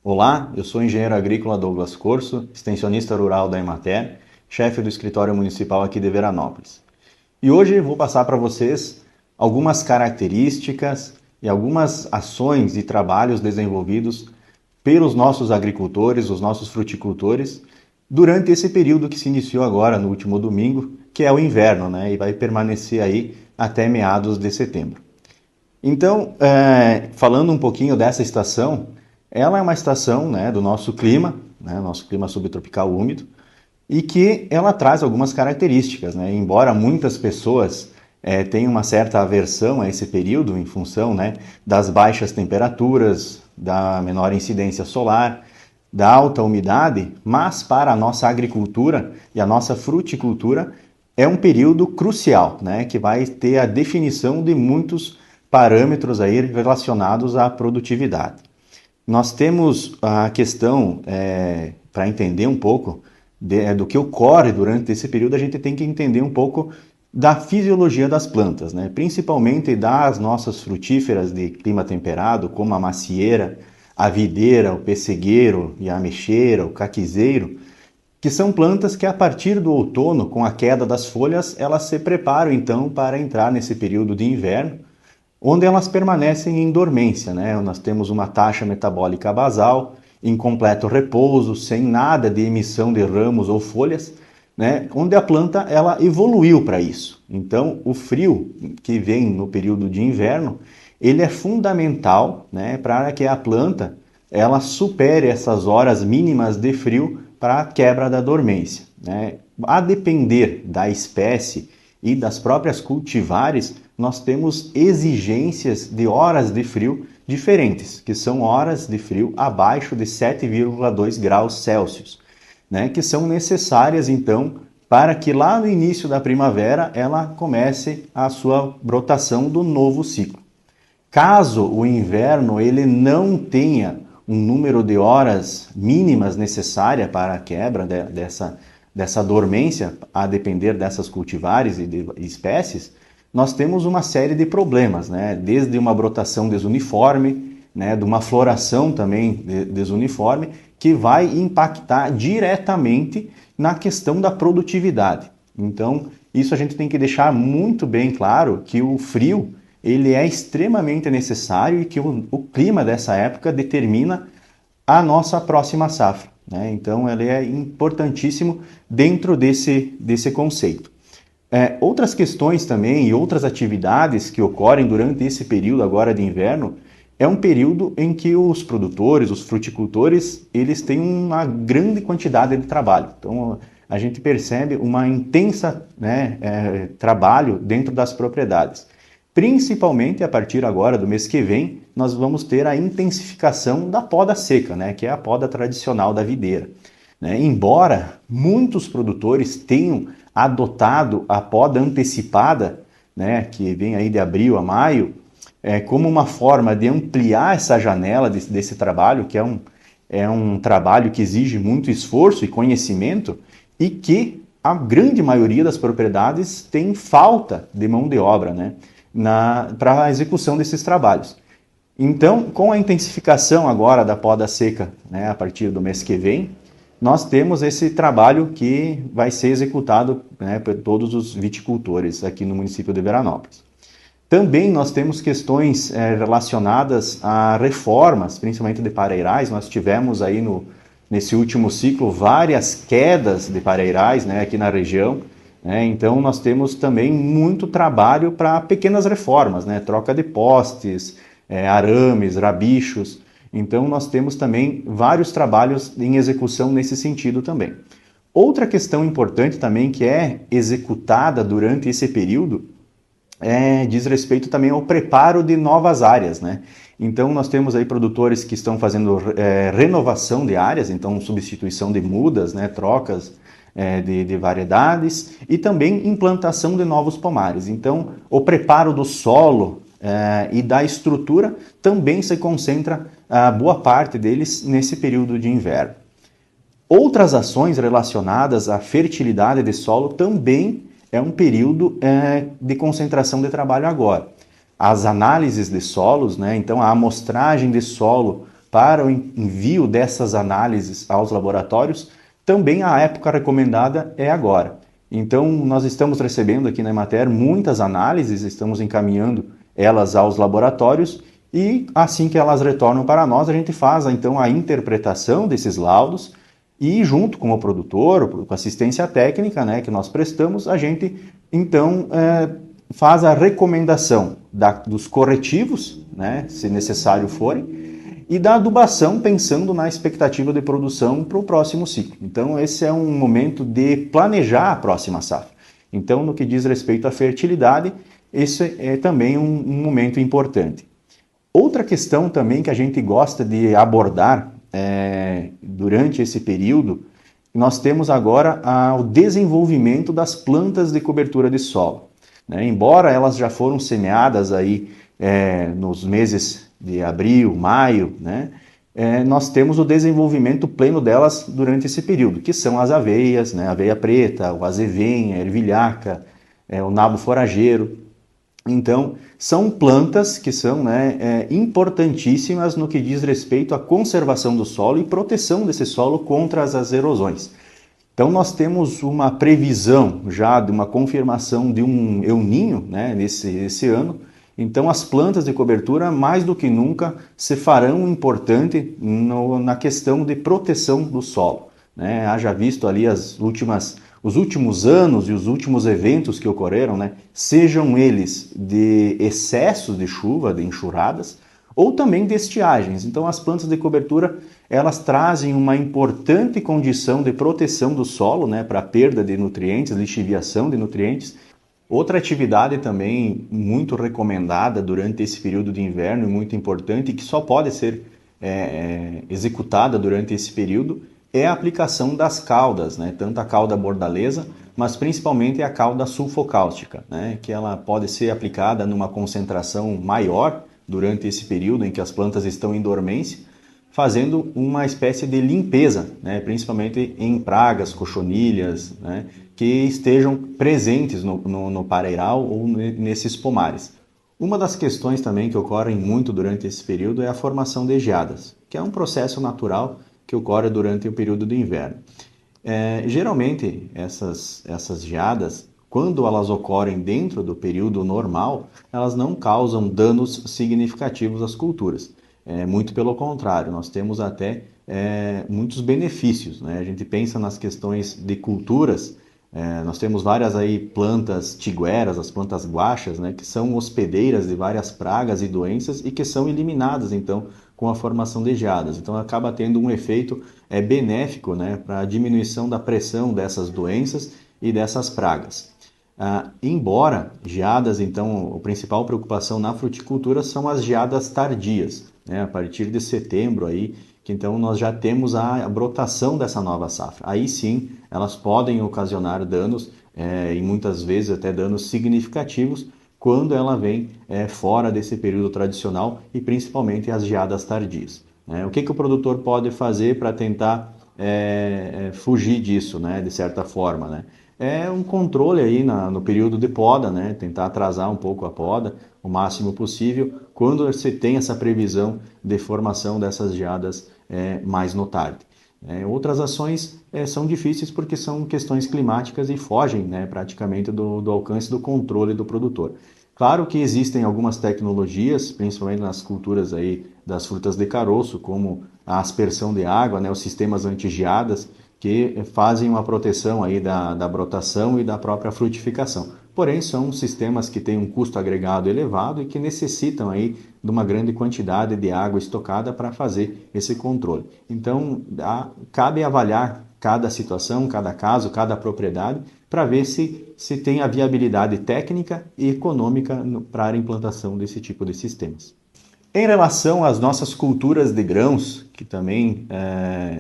Olá, eu sou o engenheiro agrícola Douglas Corso, extensionista rural da Emater, chefe do escritório municipal aqui de Veranópolis. E hoje vou passar para vocês algumas características e algumas ações e trabalhos desenvolvidos pelos nossos agricultores, os nossos fruticultores, durante esse período que se iniciou agora no último domingo, que é o inverno, né? E vai permanecer aí até meados de setembro. Então, falando um pouquinho dessa estação, ela é uma estação, né, do nosso clima, né, nosso clima subtropical úmido, e que ela traz algumas características, né? Embora muitas pessoas tenham uma certa aversão a esse período em função, né, das baixas temperaturas, da menor incidência solar, da alta umidade, mas para a nossa agricultura e a nossa fruticultura é um período crucial, né, que vai ter a definição de muitos parâmetros aí relacionados à produtividade. Nós temos a questão, para entender um pouco do que ocorre durante esse período, a gente tem que entender um pouco da fisiologia das plantas, né? Principalmente das nossas frutíferas de clima temperado, como a macieira, a videira, o pessegueiro e a ameixeira, o caquizeiro, que são plantas que a partir do outono, com a queda das folhas, elas se preparam então para entrar nesse período de inverno, onde elas permanecem em dormência, né? Nós temos uma taxa metabólica basal, em completo repouso, sem nada de emissão de ramos ou folhas, né? Onde a planta ela evoluiu para isso. Então, o frio que vem no período de inverno, ele é fundamental, né, para que a planta ela supere essas horas mínimas de frio para a quebra da dormência, né? A depender da espécie e das próprias cultivares, nós temos exigências de horas de frio diferentes, que são horas de frio abaixo de 7,2 graus Celsius, né, que são necessárias então para que lá no início da primavera ela comece a sua brotação do novo ciclo. Caso o inverno ele não tenha um número de horas mínimas necessária para a quebra dessa dormência, a depender dessas cultivares e de espécies, nós temos uma série de problemas, né? Desde uma brotação desuniforme, né? De uma floração também desuniforme, que vai impactar diretamente na questão da produtividade. Então, isso a gente tem que deixar muito bem claro que o frio ele é extremamente necessário e que o clima dessa época determina a nossa próxima safra, né? Então, ele é importantíssimo dentro desse conceito. Outras questões também e outras atividades que ocorrem durante esse período agora de inverno é um período em que os produtores, os fruticultores, eles têm uma grande quantidade de trabalho. Então, a gente percebe uma intensa, né, trabalho dentro das propriedades. Principalmente a partir agora do mês que vem, nós vamos ter a intensificação da poda seca, né, que é a poda tradicional da videira, né? Embora muitos produtores tenham adotado a poda antecipada, né, que vem aí de abril a maio, como uma forma de ampliar essa janela desse trabalho, que é um trabalho que exige muito esforço e conhecimento e que a grande maioria das propriedades tem falta de mão de obra, né, para a execução desses trabalhos. Então, com a intensificação agora da poda seca, né, a partir do mês que vem, nós temos esse trabalho que vai ser executado, né, por todos os viticultores aqui no município de Veranópolis. Também nós temos questões relacionadas a reformas, principalmente de pareirais. Nós tivemos aí nesse último ciclo várias quedas de pareirais, né, aqui na região, né? Então nós temos também muito trabalho para pequenas reformas, né, troca de postes, arames, rabichos. Então, nós temos também vários trabalhos em execução nesse sentido também. Outra questão importante também que é executada durante esse período diz respeito também ao preparo de novas áreas, né? Então, nós temos aí produtores que estão fazendo renovação de áreas, então substituição de mudas, né, trocas de variedades e também implantação de novos pomares. Então, o preparo do solo e da estrutura também se concentra a boa parte deles nesse período de inverno. Outras ações relacionadas à fertilidade de solo também é um período de concentração de trabalho agora. As análises de solos, né, então a amostragem de solo para o envio dessas análises aos laboratórios, também a época recomendada é agora. Então, nós estamos recebendo aqui na Emater muitas análises, estamos encaminhando elas aos laboratórios e assim que elas retornam para nós, a gente faz então a interpretação desses laudos e junto com o produtor, com a assistência técnica, né, que nós prestamos, a gente então faz a recomendação dos corretivos, né, se necessário forem, e da adubação pensando na expectativa de produção para o próximo ciclo. Então esse é um momento de planejar a próxima safra. Então no que diz respeito à fertilidade, esse é também um momento importante. Outra questão também que a gente gosta de abordar durante esse período, nós temos agora o desenvolvimento das plantas de cobertura de solo. Né? Embora elas já foram semeadas aí nos meses de abril, maio, né? Nós temos o desenvolvimento pleno delas durante esse período, que são as aveias, né? A aveia preta, o azevém, a ervilhaca, o nabo forageiro. Então, são plantas que são importantíssimas no que diz respeito à conservação do solo e proteção desse solo contra as erosões. Então, nós temos uma previsão já de uma confirmação de um El Niño, né, nesse ano. Então, as plantas de cobertura, mais do que nunca, se farão importante na questão de proteção do solo. Né? Haja visto ali os últimos anos e os últimos eventos que ocorreram, né? Sejam eles de excessos de chuva, de enxurradas, ou também de estiagens. Então, as plantas de cobertura, elas trazem uma importante condição de proteção do solo, né, para a perda de nutrientes, lixiviação de nutrientes. Outra atividade também muito recomendada durante esse período de inverno e muito importante, que só pode ser executada durante esse período, é a aplicação das caudas, né? Tanto a cauda bordaleza, mas principalmente a cauda sulfocáustica, né? Que ela pode ser aplicada numa concentração maior durante esse período em que as plantas estão em dormência, fazendo uma espécie de limpeza, né? Principalmente em pragas, cochonilhas, né? Que estejam presentes no pareiral ou nesses pomares. Uma das questões também que ocorrem muito durante esse período é a formação de geadas, que é um processo natural que ocorre durante o período do inverno. Geralmente, essas geadas, quando elas ocorrem dentro do período normal, elas não causam danos significativos às culturas. Muito pelo contrário, nós temos até muitos benefícios, né? A gente pensa nas questões de culturas, nós temos várias aí plantas tigueras, as plantas guachas, né, que são hospedeiras de várias pragas e doenças e que são eliminadas, então, com a formação de geadas. Então, acaba tendo um efeito benéfico, né, para a diminuição da pressão dessas doenças e dessas pragas. Embora geadas, então, a principal preocupação na fruticultura são as geadas tardias, né, a partir de setembro aí, que então nós já temos a brotação dessa nova safra. Aí sim, elas podem ocasionar danos e muitas vezes até danos significativos quando ela vem fora desse período tradicional e principalmente as geadas tardias. O que o produtor pode fazer para tentar fugir disso, né, de certa forma, né? É um controle aí no período de poda, né? Tentar atrasar um pouco a poda o máximo possível quando você tem essa previsão de formação dessas geadas mais no tarde. Outras ações são difíceis porque são questões climáticas e fogem, né, praticamente do alcance do controle do produtor. Claro que existem algumas tecnologias, principalmente nas culturas aí das frutas de caroço, como a aspersão de água, né, os sistemas anti-geadas, que fazem uma proteção aí da brotação e da própria frutificação. Porém, são sistemas que têm um custo agregado elevado e que necessitam aí de uma grande quantidade de água estocada para fazer esse controle. Então, cabe avaliar cada situação, cada caso, cada propriedade, para ver se tem a viabilidade técnica e econômica para a implantação desse tipo de sistemas. Em relação às nossas culturas de grãos, que também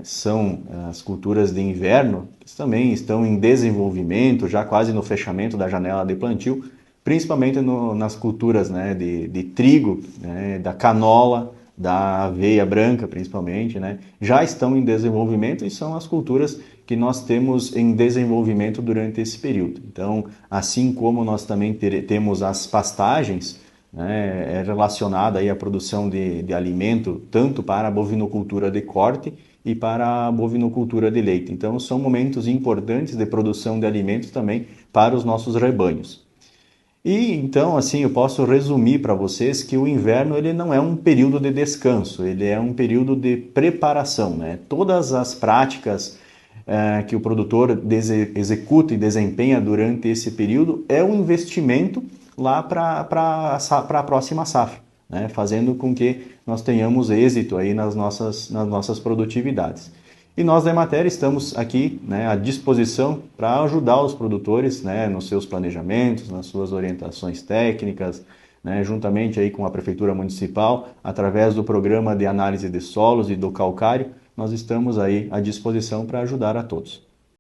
são as culturas de inverno, que também estão em desenvolvimento, já quase no fechamento da janela de plantio, principalmente nas culturas, né, de trigo, né, da canola, da aveia branca principalmente, né, já estão em desenvolvimento e são as culturas que nós temos em desenvolvimento durante esse período. Então, assim como nós também temos as pastagens, né, é relacionada aí à produção de alimento, tanto para a bovinocultura de corte e para a bovinocultura de leite. Então, são momentos importantes de produção de alimentos também para os nossos rebanhos. E então, assim, eu posso resumir para vocês que o inverno ele não é um período de descanso, ele é um período de preparação, né? Todas as práticas que o produtor executa e desempenha durante esse período é um investimento lá para a próxima safra, né? Fazendo com que nós tenhamos êxito aí nas nossas produtividades. E nós da Emater estamos aqui, né, à disposição para ajudar os produtores, né, nos seus planejamentos, nas suas orientações técnicas, né, juntamente aí com a Prefeitura Municipal, através do programa de análise de solos e do calcário, nós estamos aí à disposição para ajudar a todos.